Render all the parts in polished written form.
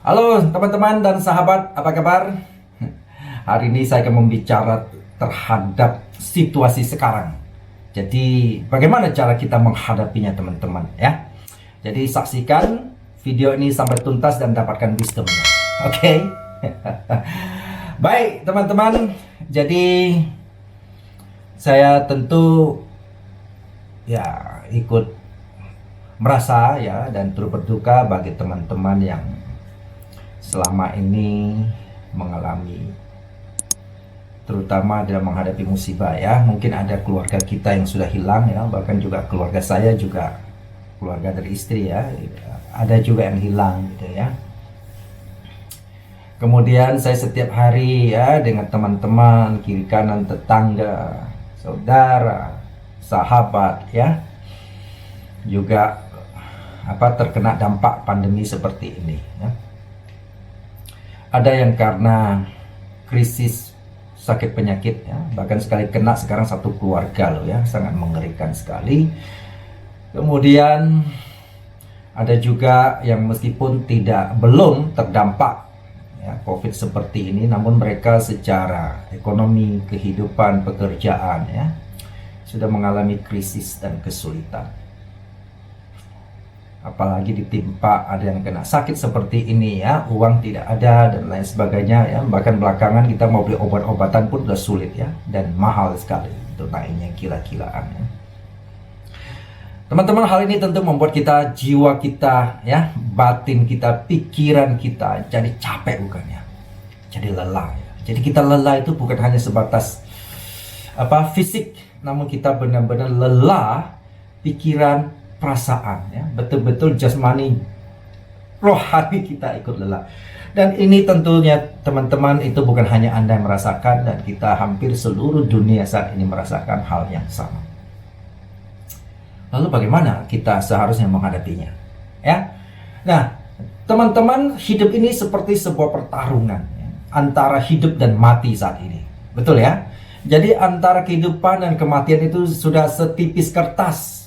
Halo teman-teman dan sahabat, apa kabar? Hari ini saya akan membicara terhadap situasi sekarang. Jadi bagaimana cara kita menghadapinya teman-teman ya. Jadi saksikan video ini sampai tuntas dan dapatkan wisdomnya. Oke? Baik teman-teman, jadi saya tentu ya ikut merasa ya dan turut berduka bagi teman-teman yang selama ini mengalami, terutama dalam menghadapi musibah ya. Mungkin ada keluarga kita yang sudah hilang ya, bahkan juga keluarga saya juga, keluarga dari istri ya, ada juga yang hilang gitu ya. Kemudian saya setiap hari ya dengan teman-teman, kiri kanan, tetangga, saudara, sahabat ya, juga terkena dampak pandemi seperti ini ya. Ada yang karena krisis sakit penyakit ya, bahkan sekali kena sekarang satu keluarga loh ya, sangat mengerikan sekali. Kemudian ada juga yang meskipun belum terdampak ya COVID seperti ini, namun mereka secara ekonomi, kehidupan, pekerjaan ya sudah mengalami krisis dan kesulitan. Apalagi ditimpa ada yang kena sakit seperti ini ya, uang tidak ada dan lain sebagainya ya. Bahkan belakangan kita mau beli obat-obatan pun sudah sulit ya, dan mahal sekali itu naiknya gila-gilaan ya. Teman-teman, hal ini tentu membuat kita, jiwa kita ya, batin kita, pikiran kita jadi capek bukannya, jadi lelah ya. Jadi kita lelah itu bukan hanya sebatas fisik, namun kita benar-benar lelah pikiran, perasaan ya, betul-betul jasmani, rohani kita ikut lelah. Dan ini tentunya teman-teman, itu bukan hanya Anda yang merasakan, dan kita hampir seluruh dunia saat ini merasakan hal yang sama. Lalu bagaimana kita seharusnya menghadapinya ya? Nah teman-teman, hidup ini seperti sebuah pertarungan ya, antara hidup dan mati saat ini, betul ya? Jadi antara kehidupan dan kematian itu sudah setipis kertas.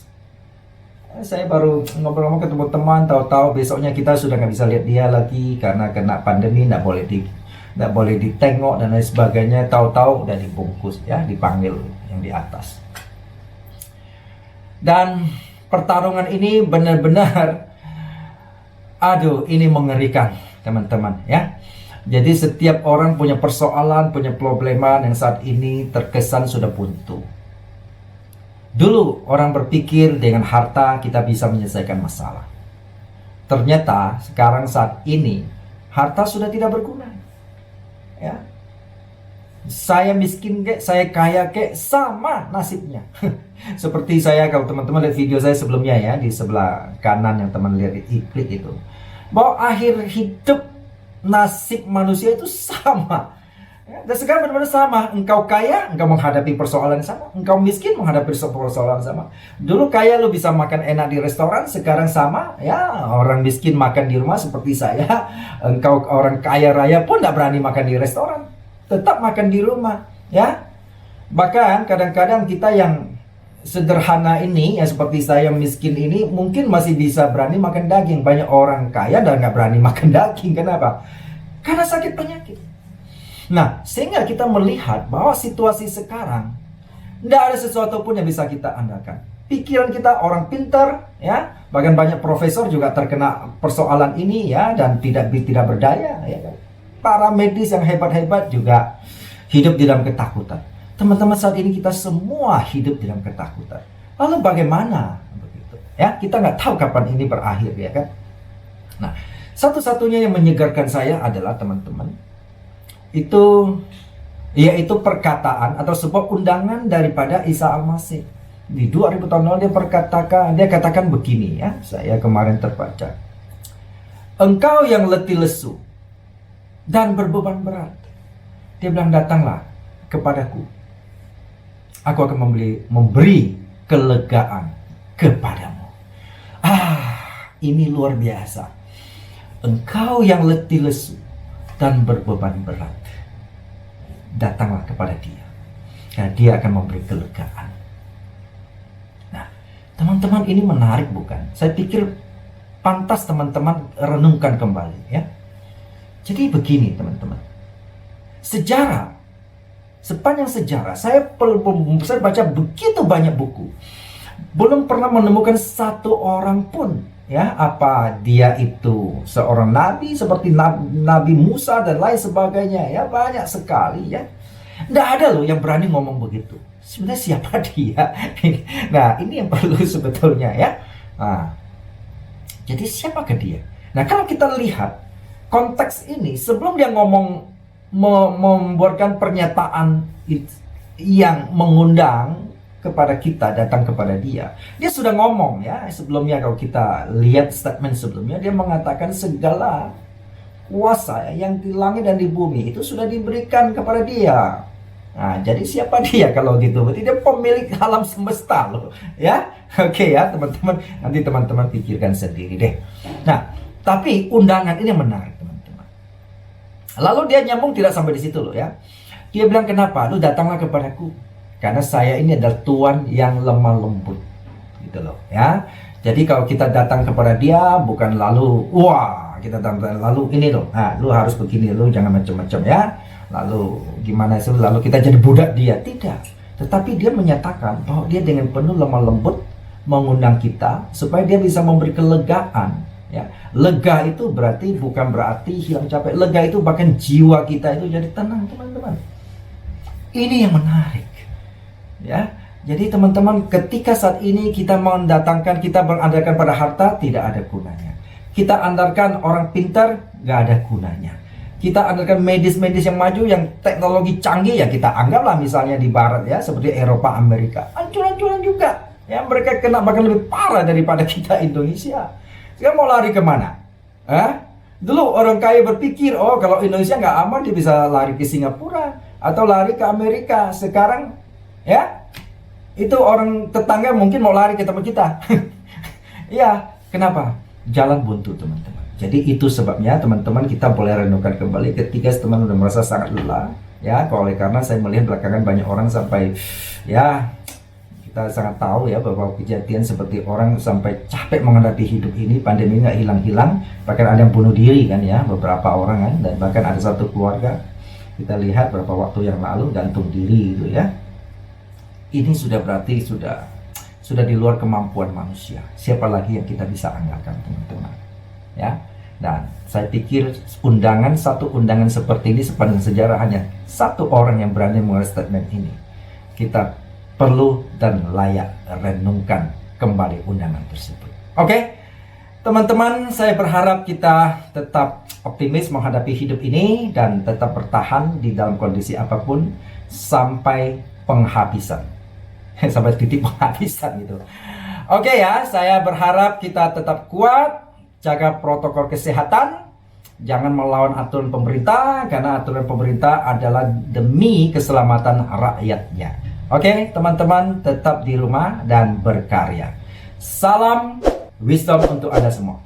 Saya baru ngobrol-ngobrol ketemu teman, tahu-tahu besoknya kita sudah nggak bisa lihat dia lagi karena kena pandemi, nggak boleh ditengok dan lain sebagainya. Tahu-tahu udah dibungkus ya, dipanggil yang di atas. Dan pertarungan ini benar-benar, aduh, ini mengerikan teman-teman ya. Jadi setiap orang punya persoalan, punya problema yang saat ini terkesan sudah buntu. Dulu orang berpikir dengan harta kita bisa menyelesaikan masalah. Ternyata sekarang saat ini harta sudah tidak berguna. Ya. Saya miskin kek, saya kaya kek, sama nasibnya. Seperti saya, kalau teman-teman lihat video saya sebelumnya ya, di sebelah kanan yang teman lihat di iklik itu, bahwa akhir hidup nasib manusia itu sama. Dan sekarang benar-benar sama. Engkau kaya, engkau menghadapi persoalan sama. Engkau miskin, menghadapi persoalan sama. Dulu kaya, lu bisa makan enak di restoran. Sekarang sama ya, orang miskin makan di rumah seperti saya. Engkau orang kaya raya pun tidak berani makan di restoran, tetap makan di rumah ya. Bahkan kadang-kadang kita yang sederhana ini ya, seperti saya yang miskin ini, mungkin masih bisa berani makan daging. Banyak orang kaya dan nggak berani makan daging. Kenapa? Karena sakit penyakit. Nah, sehingga kita melihat bahwa situasi sekarang tidak ada sesuatu pun yang bisa kita andalkan. Pikiran kita, orang pintar ya, bahkan banyak profesor juga terkena persoalan ini ya, dan tidak berdaya ya kan. Para medis yang hebat-hebat juga hidup di dalam ketakutan. Teman-teman, saat ini kita semua hidup di dalam ketakutan. Lalu bagaimana begitu ya? Kita nggak tahu kapan ini berakhir ya kan. Nah, satu-satunya yang menyegarkan saya adalah teman-teman, itu yaitu perkataan atau sebuah undangan daripada Isa Al-Masih. Di 2000 tahun lalu dia katakan begini ya, saya kemarin terbaca. Engkau yang letih lesu dan berbeban berat, dia bilang, datanglah kepadaku, aku akan memberi kelegaan kepadamu. Ini luar biasa. Engkau yang letih lesu dan berbeban berat, datanglah kepada dia. Nah, dia akan memberi kelegaan. Nah, teman-teman, ini menarik bukan? Saya pikir pantas teman-teman renungkan kembali ya. Jadi begini teman-teman, sepanjang sejarah saya baca begitu banyak buku, belum pernah menemukan satu orang pun, ya, apa dia itu seorang nabi seperti Nabi Musa dan lain sebagainya, ya, banyak sekali, ya. Nggak ada loh yang berani ngomong begitu. Sebenarnya siapa dia? Nah, ini yang perlu sebetulnya, ya. Nah, jadi siapakah dia? Nah, kalau kita lihat konteks ini, sebelum dia membuatkan pernyataan yang mengundang kepada kita datang kepada dia sudah ngomong, ya. Sebelumnya kalau kita lihat statement sebelumnya, dia mengatakan segala kuasa yang di langit dan di bumi itu sudah diberikan kepada dia. Nah, jadi siapa dia kalau gitu? Berarti dia pemilik alam semesta loh, ya. Oke, ya teman-teman, nanti teman-teman pikirkan sendiri deh. Nah, tapi undangan ini menarik teman-teman. Lalu dia nyambung tidak sampai di situ loh, ya. Dia bilang, kenapa? Lu datanglah kepadaku, karena saya ini adalah Tuhan yang lemah lembut, gitu loh, ya. Jadi kalau kita datang kepada dia bukan lalu, wah, kita datang lalu ini loh, nah, lu harus begini, lu jangan macam-macam, ya. Lalu gimana sih, lalu kita jadi budak dia, tidak. Tetapi dia menyatakan bahwa dia dengan penuh lemah lembut mengundang kita supaya dia bisa memberi kelegaan, ya. Lega itu bukan berarti hilang capek. Lega itu bahkan jiwa kita itu jadi tenang, teman-teman. Ini yang menarik, ya. Jadi teman-teman, ketika saat ini kita berandalkan pada harta, tidak ada gunanya. Kita andalkan orang pintar, gak ada gunanya. Kita andalkan medis-medis yang maju, yang teknologi canggih, ya kita anggaplah misalnya di barat, ya, seperti Eropa, Amerika, hancur-hancuran juga, ya. Mereka kena bahkan lebih parah daripada kita Indonesia. Sekarang mau lari kemana? Dulu orang kaya berpikir, oh kalau Indonesia nggak aman, dia bisa lari ke Singapura atau lari ke Amerika. Sekarang, ya, itu orang tetangga mungkin mau lari ke tempat kita. Ya, kenapa? Jalan buntu, teman-teman. Jadi itu sebabnya teman-teman, kita boleh renungkan kembali ketika teman sudah merasa sangat lelah, ya. Oleh karena saya melihat belakangan banyak orang sampai, ya, kita sangat tahu, ya, bahwa kejadian seperti orang sampai capek menghadapi hidup ini, pandemi nggak hilang-hilang, bahkan ada yang bunuh diri kan, ya, beberapa orang kan, dan bahkan ada satu keluarga kita lihat beberapa waktu yang lalu gantung diri itu, ya. Ini sudah berarti sudah di luar kemampuan manusia. Siapa lagi yang kita bisa andalkan, teman-teman, ya. Dan saya pikir satu undangan seperti ini sepanjang sejarah hanya satu orang yang berani mengeluarkan statement ini. Kita perlu dan layak renungkan kembali undangan tersebut. Oke, teman-teman, saya berharap kita tetap optimis menghadapi hidup ini dan tetap bertahan di dalam kondisi apapun sampai penghabisan. Sampai titik penghabisan gitu. Oke, ya, saya berharap kita tetap kuat, jaga protokol kesehatan, jangan melawan aturan pemerintah, karena aturan pemerintah adalah demi keselamatan rakyatnya. Oke, teman-teman, tetap di rumah dan berkarya. Salam wisdom untuk Anda semua.